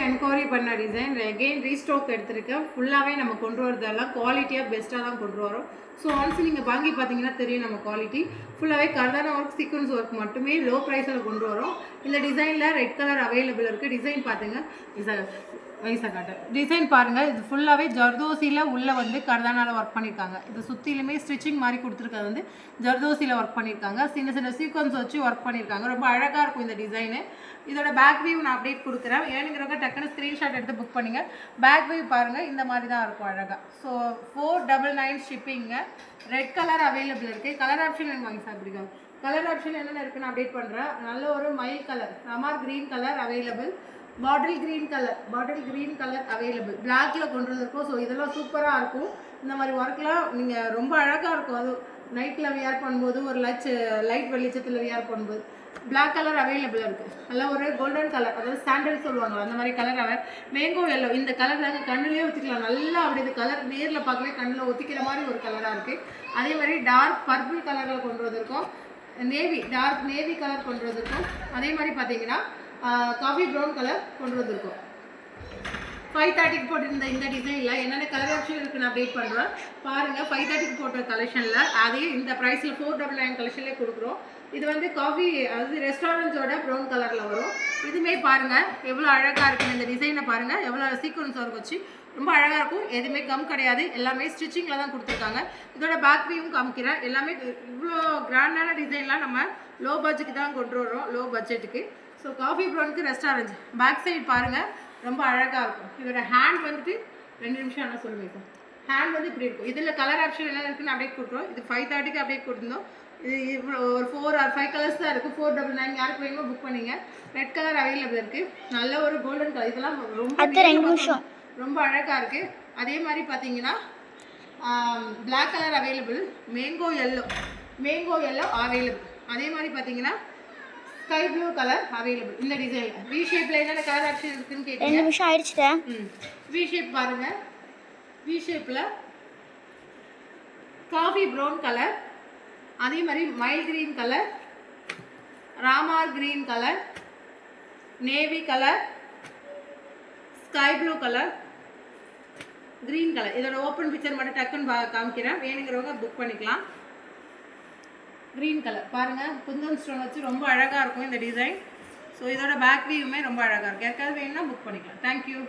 Enquiry பண்ண design again restock எடுத்திருக்கேன். ஃபுல்லாகவே நம்ம கொண்டு வரதெல்லாம் குவாலிட்டியாக பெஸ்ட்டாக தான் கொண்டு வரோம். ஸோ ஒன்ஸ் நீங்கள் வாங்கி பார்த்தீங்கன்னா தெரியும் நம்ம குவாலிட்டி. ஃபுல்லாகவே கர்தானா ஒர்க் சீக்வன்ஸ் ஒர்க் மட்டுமே லோ ப்ரைஸில் கொண்டு வரோம். இந்த டிசைனில் ரெட் கலர் அவைலபிள் இருக்குது. டிசைன் பார்த்துங்க, வயசாக காட்டேன். டிசைன் பாருங்கள், இது ஃபுல்லாகவே ஜர்தோசியில் உள்ளே வந்து கர்தானாவில் ஒர்க் பண்ணியிருக்காங்க. இது சுற்றிலுமே ஸ்டிச்சிங் மாதிரி கொடுத்துருக்கிறது வந்து ஜர்தோசியில் ஒர்க் பண்ணியிருக்காங்க. சின்ன சின்ன சீக்வன்ஸ் வச்சு ஒர்க் பண்ணியிருக்காங்க. ரொம்ப அழகாக இருக்கும் இந்த டிசைனு. இதோட பேக் வியூ நான் அப்டேட் கொடுக்குறேன். ஏனுங்கிறவங்க டக்குன்னு ஸ்க்ரீன்ஷாட் எடுத்து புக் பண்ணுங்க. பேக் வியூ பாருங்கள், இந்த மாதிரி தான் இருக்கும் அழகாக. ஸோ 499 ஷிப்பிங்க. ரெட் கலர் அவைலபிள் இருக்குது. கலர் ஆப்ஷன் எனக்கு வாங்கி சாப்பிடுங்க. கலர் ஆப்ஷன் என்னென்ன இருக்குன்னு அப்டேட் பண்ணுறேன். நல்ல ஒரு mild colour, Ramar green colour available. Bottle green colour available. பிளாக்ல கொண்டு வந்திருக்கோம். ஸோ இதெல்லாம் சூப்பராக இருக்கும். இந்த மாதிரி ஒர்க்லாம் நீங்கள் ரொம்ப அழகாக இருக்கும். அது நைட்டில் வியர் பண்ணும்போது, ஒரு லைட் வெளிச்சத்தில் வியர் பண்ணும்போது. பிளாக் கலர் அவைலபிள் இருக்குது. நல்ல ஒரு கோல்டன் கலர், அதாவது சாண்டல் சொல்லுவாங்க, அந்த மாதிரி கலர். மேங்கோ எல்லோ, இந்த கலர் தாங்க கண்ணுலேயே ஊற்றிக்கலாம். நல்லா அப்படி இந்த கலர் நேரில் பார்க்கவே கண்ணில் ஒத்திக்கிற மாதிரி ஒரு கலராக இருக்குது. அதே மாதிரி டார்க் பர்பிள் கலரில் கொண்டு வந்திருக்கோம். டார்க் நேவி கலர் கொண்டு வந்திருக்கோம். அதே மாதிரி பார்த்தீங்கன்னா காஃபி ப்ரௌன் கலர் கொண்டு வந்திருக்கோம். 530க்கு போட்டிருந்த இந்த டிசைனில் என்னென்ன கலர் ஆப்ஷன் இருக்குன்னு அப்டேட் பண்ணுறோம் பாருங்கள். 530க்கு போட்ட கலெக்ஷனில் அதே இந்த ப்ரைஸில் 499 கலெக்ஷன்லேயே கொடுக்குறோம். இது வந்து காஃபி, அதாவது ரெஸ்டாரண்ட்ஸோட ப்ரௌன் கலரில் வரும். இதுவுமே பாருங்கள் எவ்வளோ அழகாக இருக்குன்னு. இந்த டிசைனை பாருங்கள், எவ்வளோ சீக்வன்ஸ் ஒர்க் வச்சு ரொம்ப அழகாக இருக்கும். எதுவுமே கம் கிடையாது, எல்லாமே ஸ்டிச்சிங்கில் தான் கொடுத்துருக்காங்க. இதோட பேக் வியூவும் காமிக்கிறேன். எல்லாமே இவ்வளோ கிராண்டான டிசைன்லாம் நம்ம லோ பட்ஜெட்டுக்கு தான் கொண்டு வரோம், லோ பட்ஜெட்டுக்கு. ஸோ காஃபி ப்ரௌனுக்கு ரெஸ்டாரண்ட். பேக் சைடு பாருங்கள், ரொம்ப அழகாக இருக்கும். இதோட ஹேண்ட் வந்துட்டு 2 நிமிஷம் என்ன சொல்லுங்கள் சார். ஹேண்ட் வந்து இப்படி இருக்கும். இதில் கலர் ஆப்ஷன் என்ன இருக்குன்னு அப்டேட் கொடுக்குறோம். இது 530க்கு அப்டேட் கொடுத்துருந்தோம். இது இவ்வளோ ஒரு 4 or 5 கலர்ஸ் தான் இருக்குது. 499 யாருக்கு வேணுமோ புக் பண்ணிங்க. ரெட் கலர் அவைலபிள் இருக்குது. நல்ல ஒரு கோல்டன் கலர். இதெல்லாம் ரொம்ப அழகாக இருக்குது. அதே மாதிரி பார்த்தீங்கன்னா black colour available. Mango yellow available. அதே மாதிரி பார்த்தீங்கன்னா ஸ்கை ப்ளூ கலர் அவைலபிள். இந்த டிசைனில் வி ஷேப்பில் என்னென்ன கலர் ஆப்ஷன் இருக்குன்னு கேட்டீங்க. 2 நிமிஷம் ஆயிடுச்சுட்டா. வி ஷேப் பாருங்கள். வி ஷேப்பில் காஃபி ப்ரௌன் கலர், அதே மாதிரி mild green colour, Ramar green colour, navy colour, sky blue colour, green colour. இதோட ஓப்பன் பிக்சர் மட்டும் டக்குன்னு காமிக்கிறேன். வேணுங்கிறவங்க புக் பண்ணிக்கலாம். க்ரீன் கலர் பாருங்கள், குந்தன் ஸ்டோன் வச்சு ரொம்ப அழகாக இருக்கும் இந்த டிசைன். ஸோ இதோட பேக் வியூமே ரொம்ப அழகாக இருக்கும். யாருக்காவது வேணும்னா புக் பண்ணிக்கலாம். தேங்க்யூ.